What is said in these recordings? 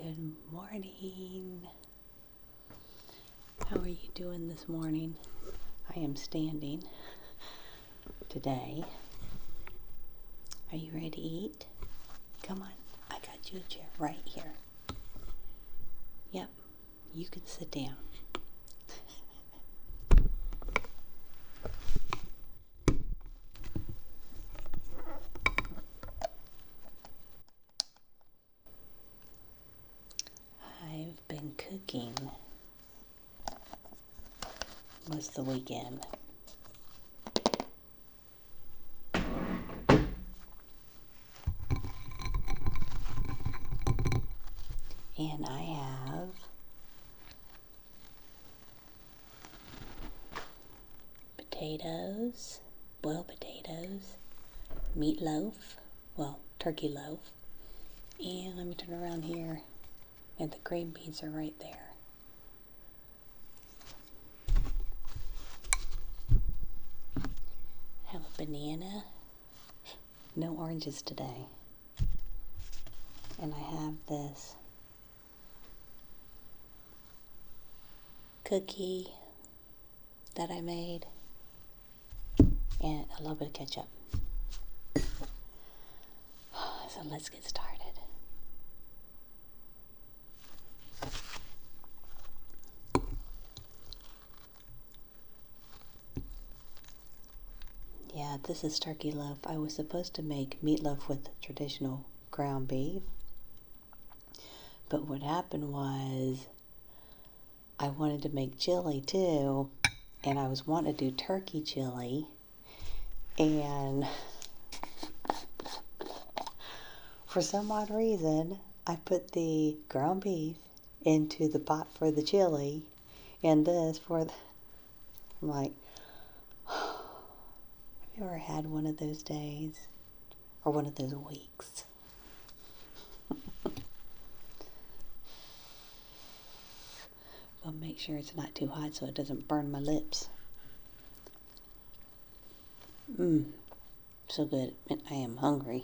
Good morning. How are you doing this morning? I am standing today. Are you ready to eat? Come on, I got you a chair right here. Yep, you can sit down. I've been cooking most of the weekend. And I have potatoes, boiled potatoes, meatloaf, well, turkey loaf, and let me turn around here, and the green beans are right there. Have a banana, no oranges today, and I have this cookie that I made, and a little bit of ketchup. So let's get started. Yeah, this is turkey loaf. I was supposed to make meatloaf with traditional ground beef, but what happened was I wanted to make chili too, and I was wanting to do turkey chili, and for some odd reason, I put the ground beef into the pot for the chili, and this for the, I'm like, have you ever had one of those days, or one of those weeks? I'll make sure it's not too hot so it doesn't burn my lips. So good, and I am hungry.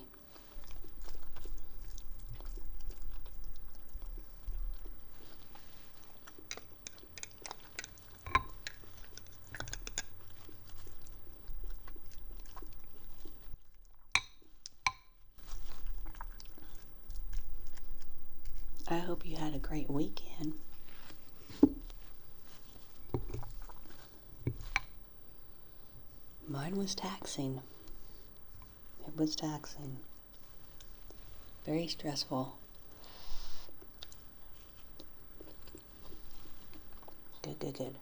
I hope you had a great weekend. Mine was taxing. It was taxing. Very stressful. Good, good, good.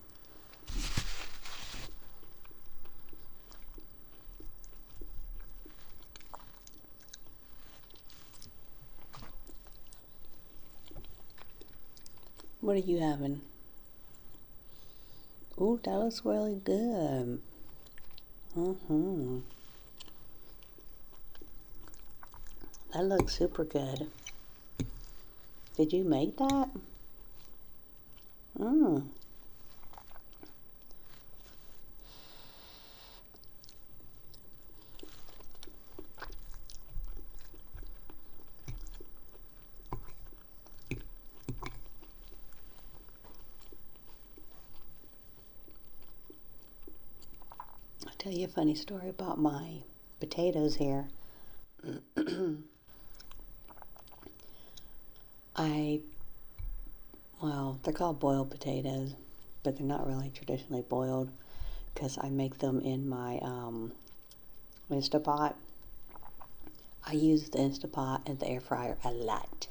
What are you having? Ooh, that looks really good. That looks super good. Did you make that? I'll tell you a funny story about my potatoes here. Well, they're called boiled potatoes, but they're not really traditionally boiled because I make them in my Instapot. I use the Instapot and the air fryer a lot.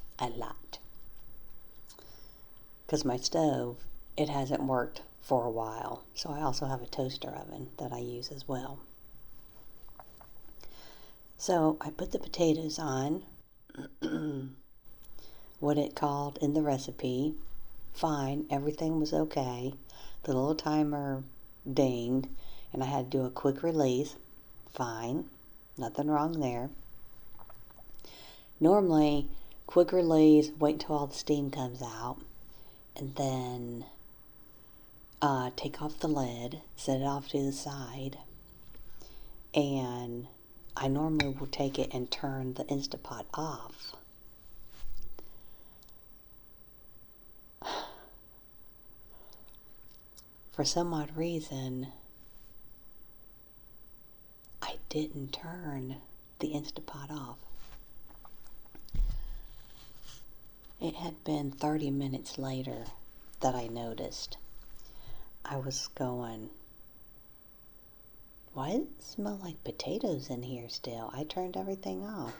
Because my stove, it hasn't worked for a while. So I also have a toaster oven that I use as well. So I put the potatoes on, what it called in the recipe. Fine, everything was okay. The little timer dinged, and I had to do a quick release. Fine, nothing wrong there. Normally, quick release, wait until all the steam comes out, and then take off the lid, set it off to the side, and I normally will take it and turn the Instapot off. for some odd reason, I didn't turn the Instapot off. It had been 30 minutes later that I noticed. I was going, why does it smell like potatoes in here still? I turned everything off.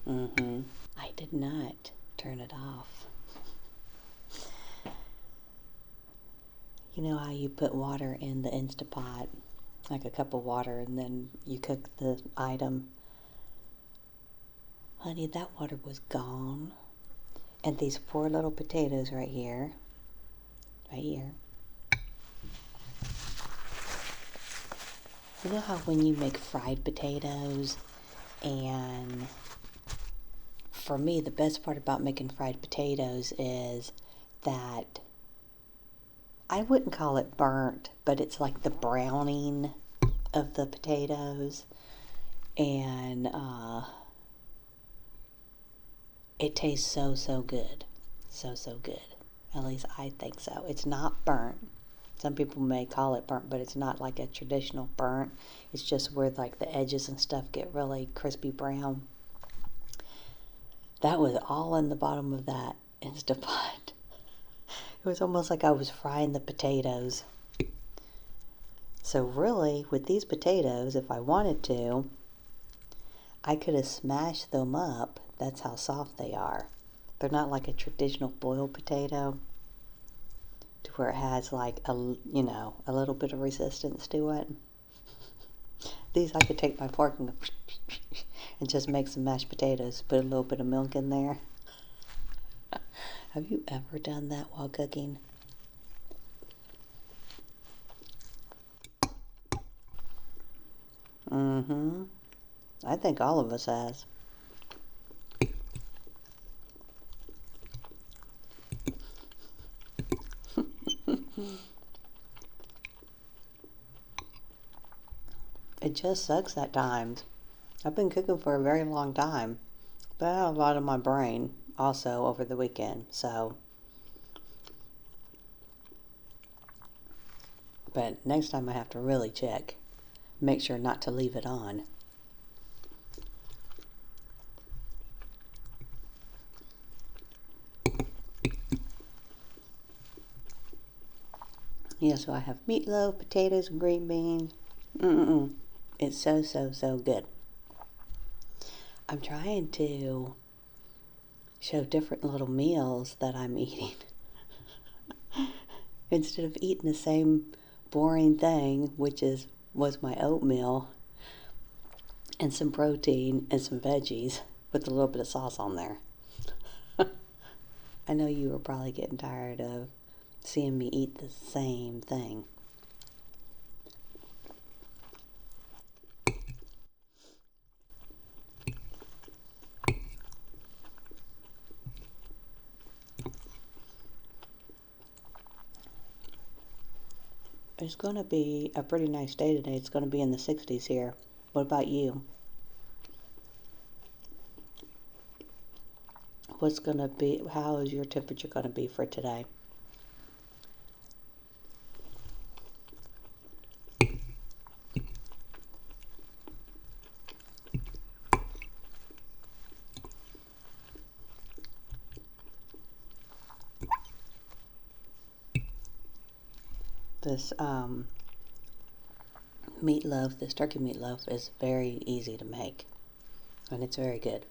I did not turn it off. You know how you put water in the Instapot, like a cup of water, and then you cook the item? Honey, that water was gone. And these poor little potatoes right here. You know how when you make fried potatoes, and for me, the best part about making fried potatoes is that I wouldn't call it burnt, but it's like the browning of the potatoes. And it tastes so, so good. So, so good. At least I think so. It's not burnt. Some people may call it burnt, but it's not like a traditional burnt. It's just where like the edges and stuff get really crispy brown. That was all in the bottom of that Instapot. It was almost like I was frying the potatoes. So really, with these potatoes, if I wanted to, I could have smashed them up. That's how soft they are. They're not like a traditional boiled potato to where it has like a little bit of resistance to it. These I could take my fork and just make some mashed potatoes, put a little bit of milk in there. Have you ever done that while cooking? I think all of us has. It just sucks at times. I've been cooking for a very long time, but I have a lot on my brain also over the weekend, so. But next time I have to really check. Make sure not to leave it on. Yeah, so I have meatloaf, potatoes, and green beans. It's so, so, so good. I'm trying to show different little meals that I'm eating. Instead of eating the same boring thing, which was my oatmeal and some protein and some veggies with a little bit of sauce on there. I know you were probably getting tired of seeing me eat the same thing. It's going to be a pretty nice day today. It's going to be in the 60s here. What about you? How is your temperature going to be for today? This meatloaf, this turkey meatloaf, is very easy to make, and it's very good.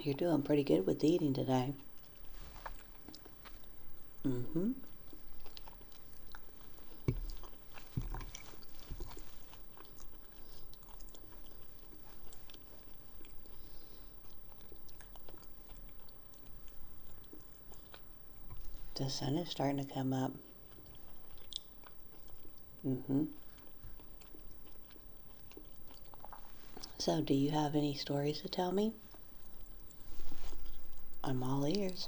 You're doing pretty good with eating today. The sun is starting to come up. So, do you have any stories to tell me? I'm all ears.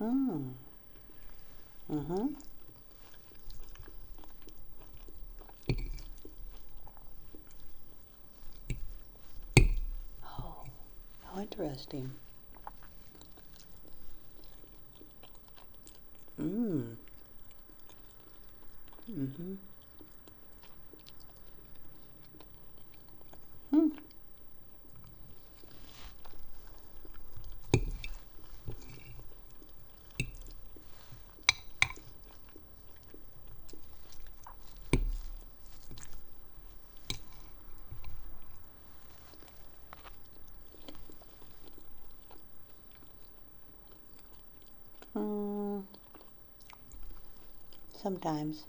Mm. Mm-hmm. Oh, how interesting. Mm. Mm-hmm. Hmm. Mm. Sometimes.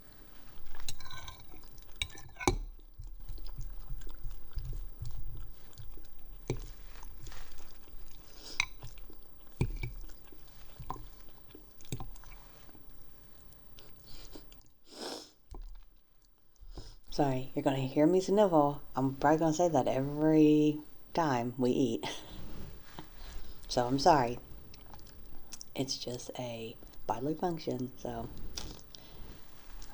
Sorry, you're gonna hear me sniffle. I'm probably gonna say that every time we eat. So I'm sorry. It's just a bodily function, so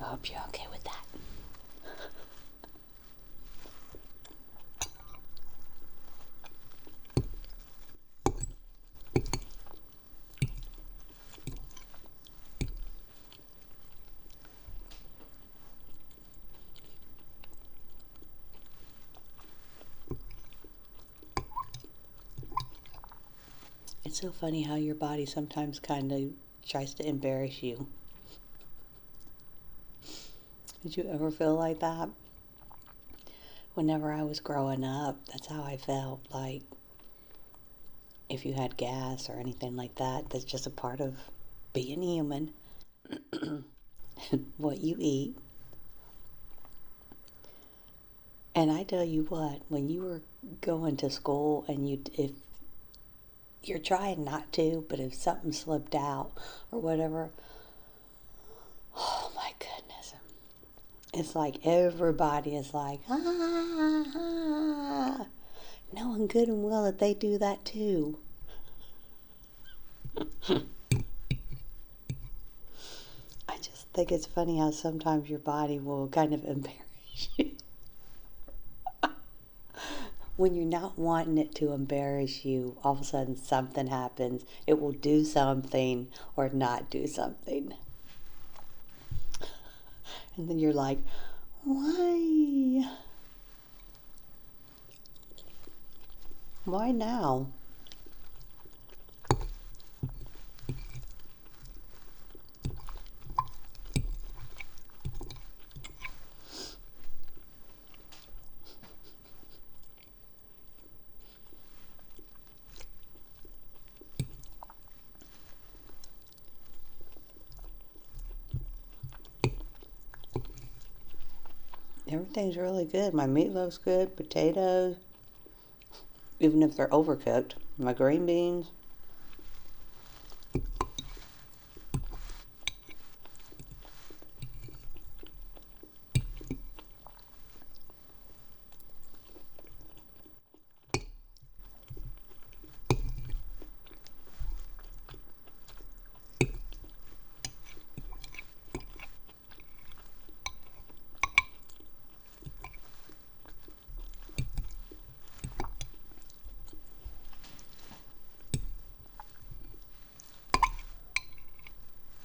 I hope you're okay with that. It's so funny how your body sometimes kind of tries to embarrass you. Did you ever feel like that? Whenever I was growing up, that's how I felt. Like, if you had gas or anything like that, that's just a part of being human. What you eat. And I tell you what, when you were going to school and if you're trying not to, but if something slipped out or whatever, oh my goodness. It's like everybody is like, ah, knowing good and well that they do that too. I just think it's funny how sometimes your body will kind of embarrass you. When you're not wanting it to embarrass you, all of a sudden something happens. It will do something or not do something. And then you're like, why? Why now? Everything's really good. My meatloaf's good, potatoes, even if they're overcooked. My green beans.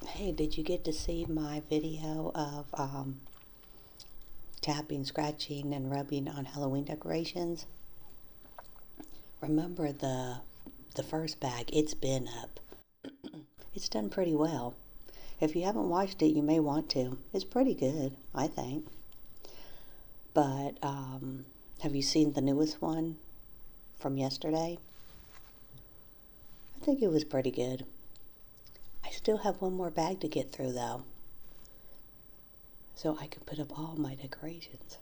Hey, did you get to see my video of tapping, scratching, and rubbing on Halloween decorations? Remember the first bag? It's been up. It's done pretty well. If you haven't watched it, you may want to. It's pretty good, I think. But have you seen the newest one from yesterday? I think it was pretty good. I still have one more bag to get through though, so I can put up all my decorations.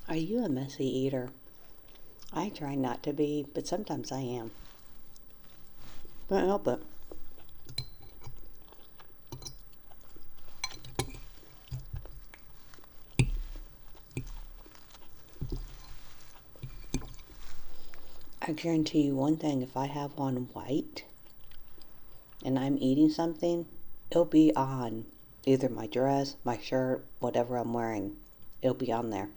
Are you a messy eater? I try not to be, but sometimes I am. Can't help it. I guarantee you one thing, if I have on white and I'm eating something, it'll be on either my dress, my shirt, whatever I'm wearing. It'll be on there.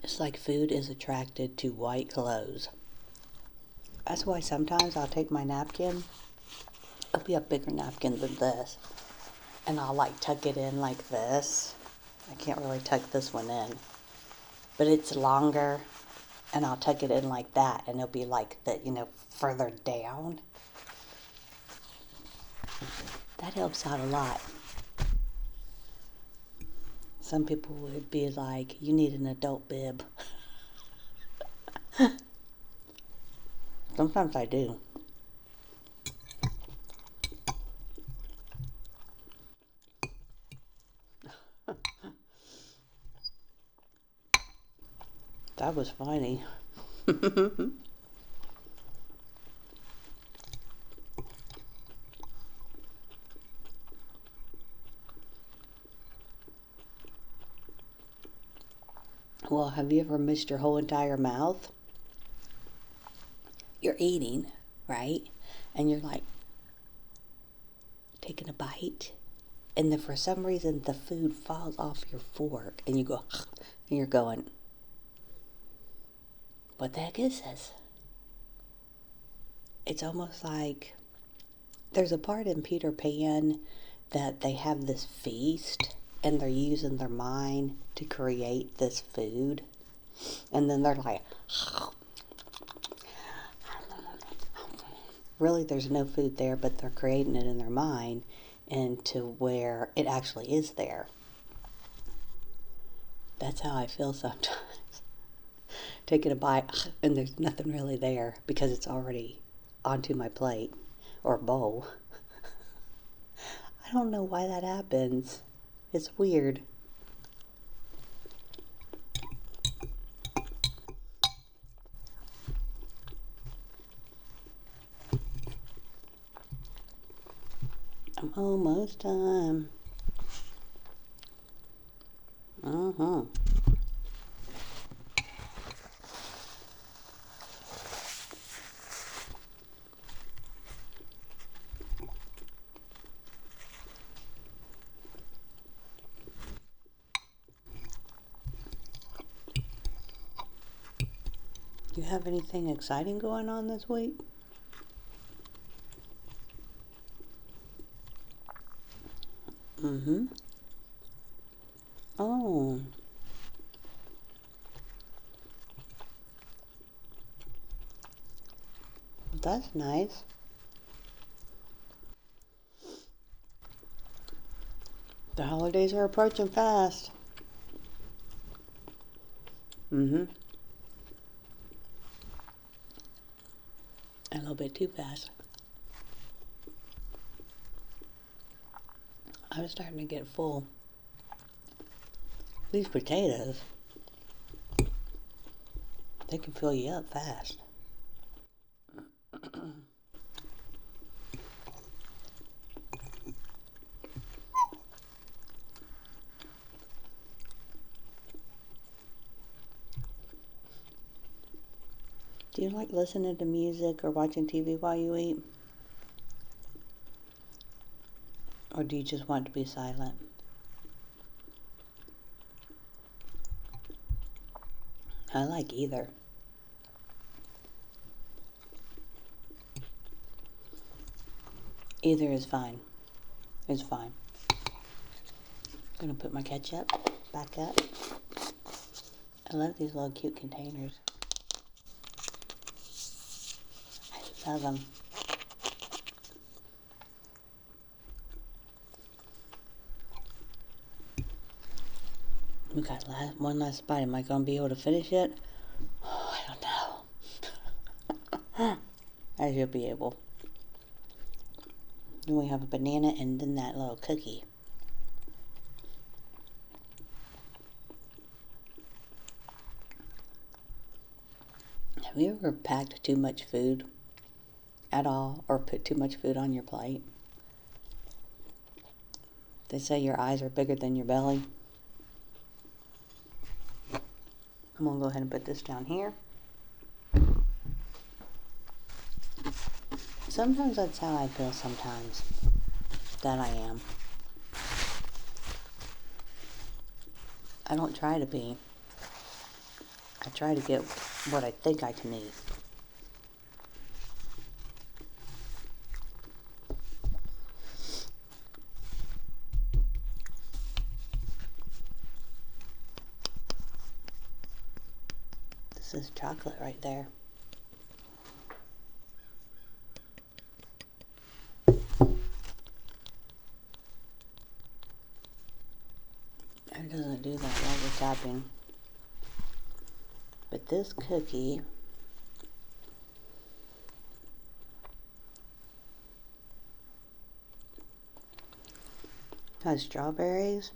It's like food is attracted to white clothes. That's why sometimes I'll take my napkin. It'll be a bigger napkin than this. And I'll like tuck it in like this. I can't really tuck this one in. But it's longer. And I'll tuck it in like that. And it'll be like the, further down. That helps out a lot. Some people would be like, you need an adult bib. Sometimes I do. That was funny. Well, have you ever missed your whole entire mouth? You're eating, right? And you're like taking a bite. And then for some reason the food falls off your fork. And you go, and you're going, what the heck is this? It's almost like there's a part in Peter Pan that they have this feast and they're using their mind to create this food. And then they're like, really there's no food there, but they're creating it in their mind and to where it actually is there. That's how I feel sometimes. Taking a bite and there's nothing really there because it's already onto my plate or bowl. I don't know why that happens. It's weird. I'm almost done. Do you have anything exciting going on this week? Oh. That's nice. The holidays are approaching fast. A little bit too fast. I was starting to get full. These potatoes, they can fill you up fast. Do you like listening to music or watching TV while you eat? Or do you just want to be silent? I like either. Either is fine. It's fine. I'm gonna put my ketchup back up. I love these little cute containers. I love them. We got one last bite. Am I going to be able to finish it? Oh, I don't know. As you'll be able. Then we have a banana and then that little cookie. Have you ever packed too much food at all or put too much food on your plate? They say your eyes are bigger than your belly. I'm going to go ahead and put this down here. Sometimes that's how I feel sometimes. That I am. I don't try to be. I try to get what I think I can eat. This is chocolate right there. It doesn't do that while we're tapping. But this cookie has strawberries,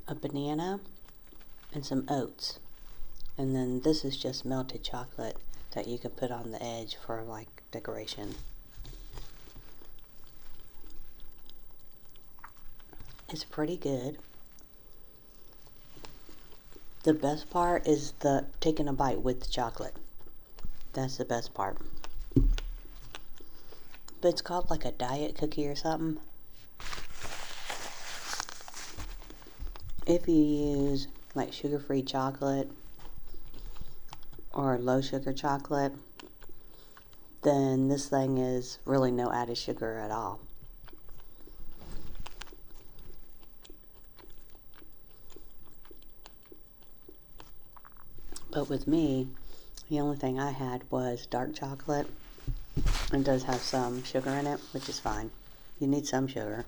a banana, and some oats. And then this is just melted chocolate that you can put on the edge for like decoration. It's pretty good. The best part is the taking a bite with the chocolate. That's the best part. But it's called like a diet cookie or something. If you use like sugar-free chocolate or low sugar chocolate, then this thing is really no added sugar at all. But with me, the only thing I had was dark chocolate. It does have some sugar in it, which is fine. You need some sugar.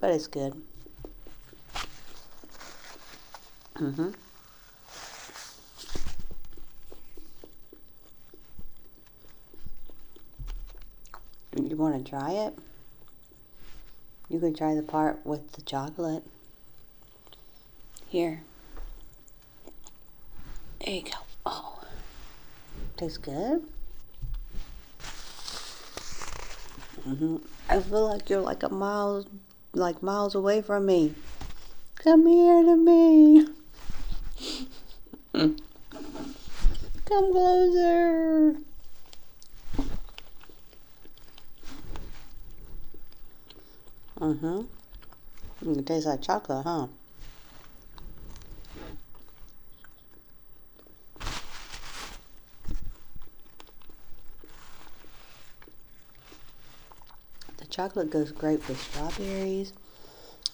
But it's good. You want to try it? You can try the part with the chocolate. Here. There you go. Oh. Tastes good? I feel like you're like miles away from me. Come here to me. Come closer. You can taste that chocolate, huh? The chocolate goes great with strawberries.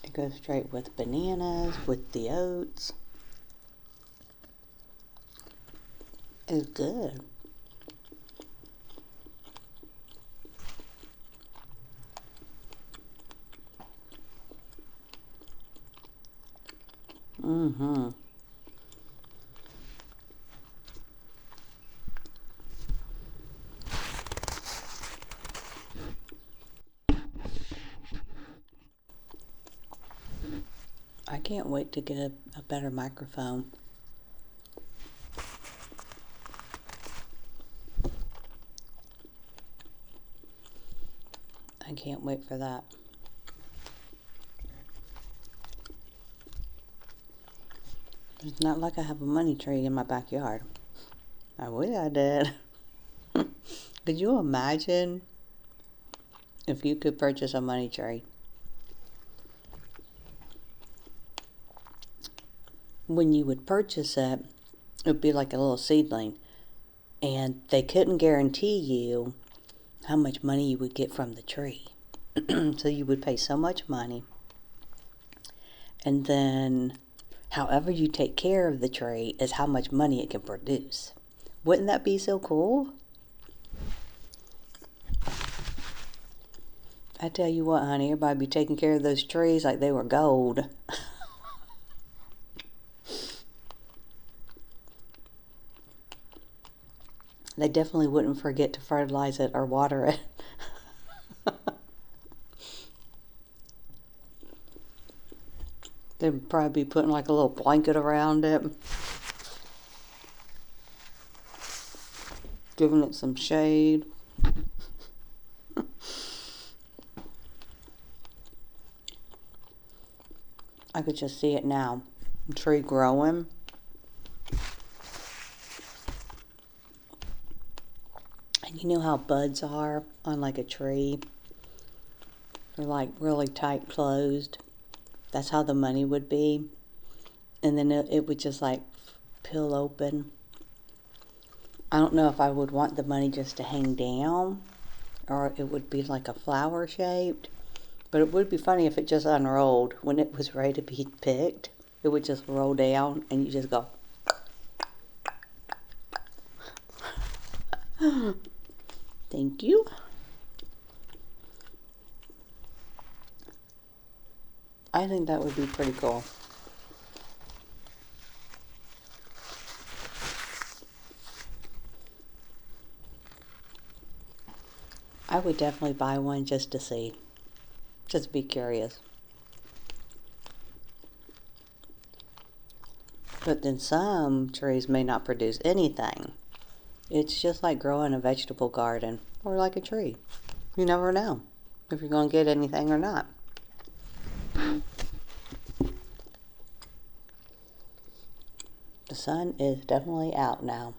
It goes great with bananas, with the oats. It's good. I can't wait to get a better microphone. I can't wait for that. It's not like I have a money tree in my backyard. I wish I did. Could you imagine if you could purchase a money tree? When you would purchase it, it would be like a little seedling. And they couldn't guarantee you how much money you would get from the tree. So you would pay so much money. And then however you take care of the tree is how much money it can produce. Wouldn't that be so cool? I tell you what, honey, everybody be taking care of those trees like they were gold. They definitely wouldn't forget to fertilize it or water it. They'd probably be putting like a little blanket around it, giving it some shade. I could just see it now. The tree growing. And you know how buds are on like a tree? They're like really tight closed. That's how the money would be. And then it would just like peel open. I don't know if I would want the money just to hang down, or it would be like a flower shaped. But it would be funny if it just unrolled when it was ready to be picked. It would just roll down and you just go. Thank you. I think that would be pretty cool. I would definitely buy one just to see. Just be curious. But then some trees may not produce anything. It's just like growing a vegetable garden or like a tree. You never know if you're going to get anything or not. The sun is definitely out now.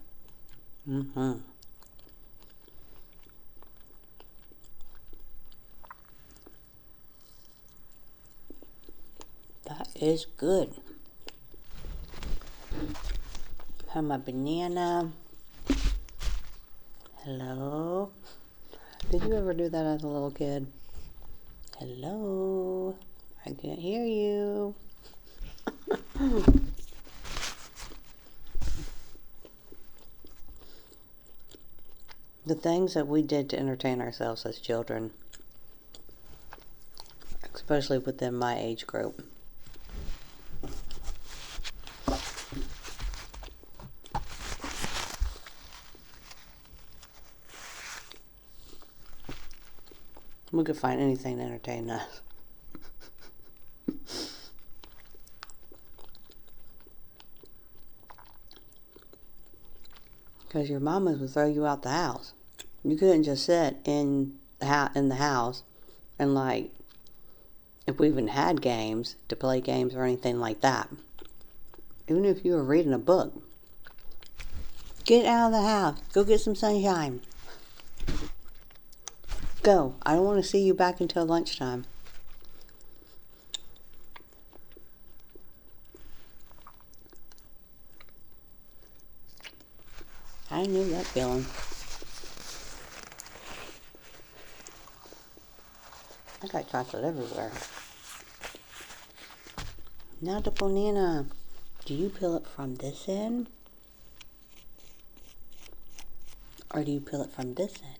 That is good. Have my banana. Hello. Did you ever do that as a little kid? Hello. I can't hear you. The things that we did to entertain ourselves as children, especially within my age group. We could find anything to entertain us. Because your mamas would throw you out the house. You couldn't just sit in the house and like, if we even had games, to play games or anything like that. Even if you were reading a book. Get out of the house. Go get some sunshine. Go. I don't want to see you back until lunchtime. I knew that feeling. I got chocolate everywhere. Now the banana. Do you peel it from this end? Or do you peel it from this end?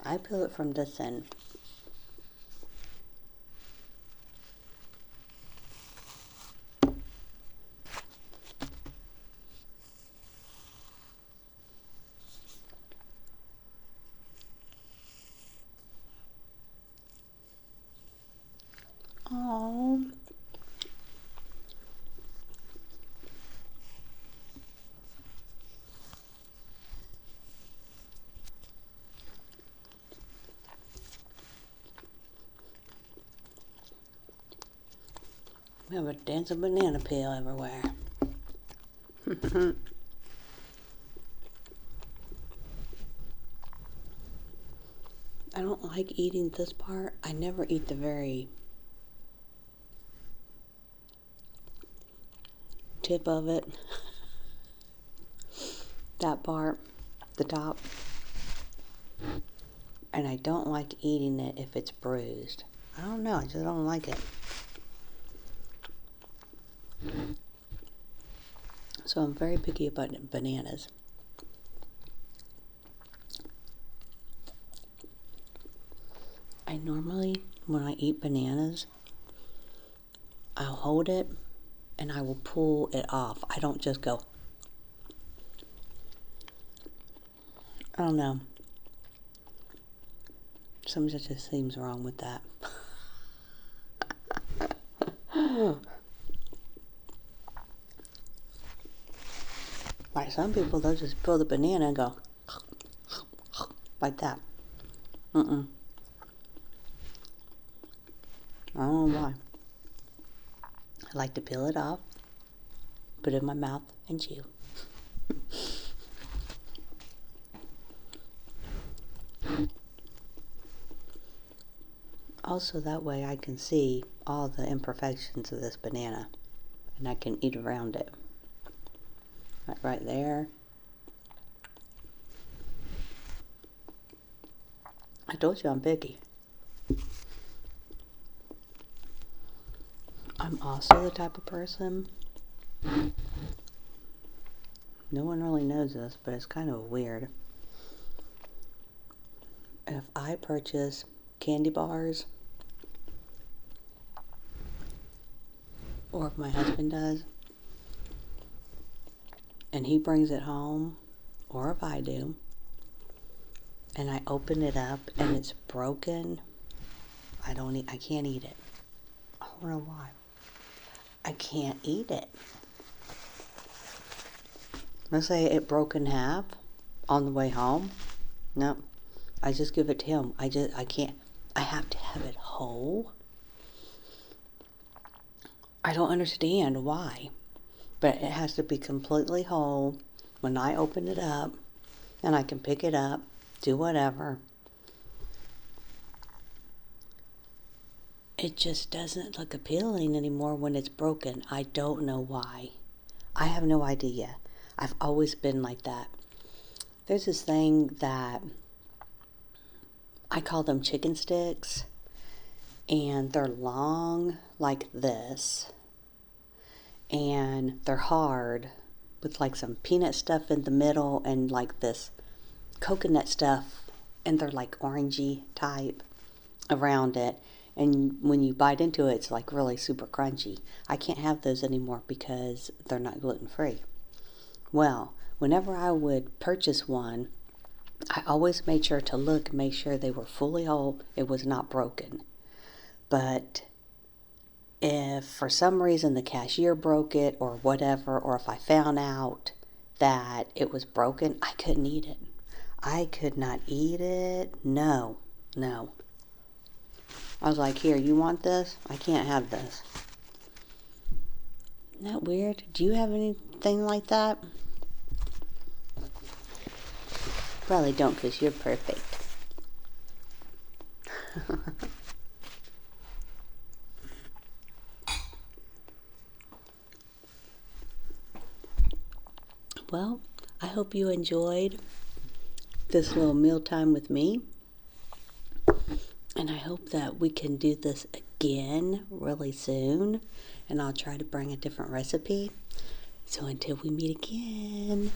I peel it from this end. Oh. We have a dancing banana peel everywhere. I don't like eating this part. I never eat the very tip of it. That part, the top. And I don't like eating it if it's bruised. I don't know, I just don't like it. So I'm very picky about bananas. I normally, when I eat bananas, I'll hold it and I will pull it off. I don't just go. I don't know. Something just seems wrong with that. right. Some people, they'll just peel the banana and go like that. I don't know why. I like to peel it off, put it in my mouth, and chew. Also, that way I can see all the imperfections of this banana, and I can eat around it. Right there. I told you I'm picky. I'm also the type of person, no one really knows this, but it's kind of weird. If I purchase candy bars, or if my husband does, and he brings it home, or if I do, and I open it up and it's broken, I can't eat it. I don't know why. I can't eat it. Let's say it broke in half on the way home. No, I just give it to him. I can't. I have to have it whole. I don't understand why, but it has to be completely whole when I open it up, and I can pick it up, do whatever. It just doesn't look appealing anymore when it's broken. I don't know why. I have no idea. I've always been like that. There's this thing that I call them chicken sticks, and they're long like this, and they're hard with like some peanut stuff in the middle and like this coconut stuff, and they're like orangey type around it. And when you bite into it, it's like really super crunchy. I can't have those anymore because they're not gluten-free. Well, whenever I would purchase one, I always made sure to make sure they were fully whole. It was not broken. But if for some reason the cashier broke it or whatever, or if I found out that it was broken, I couldn't eat it. I could not eat it. No. I was like, here, you want this? I can't have this. Isn't that weird? Do you have anything like that? Probably don't, because you're perfect. Well, I hope you enjoyed this little mealtime with me. And I hope that we can do this again really soon. And I'll try to bring a different recipe. So until we meet again,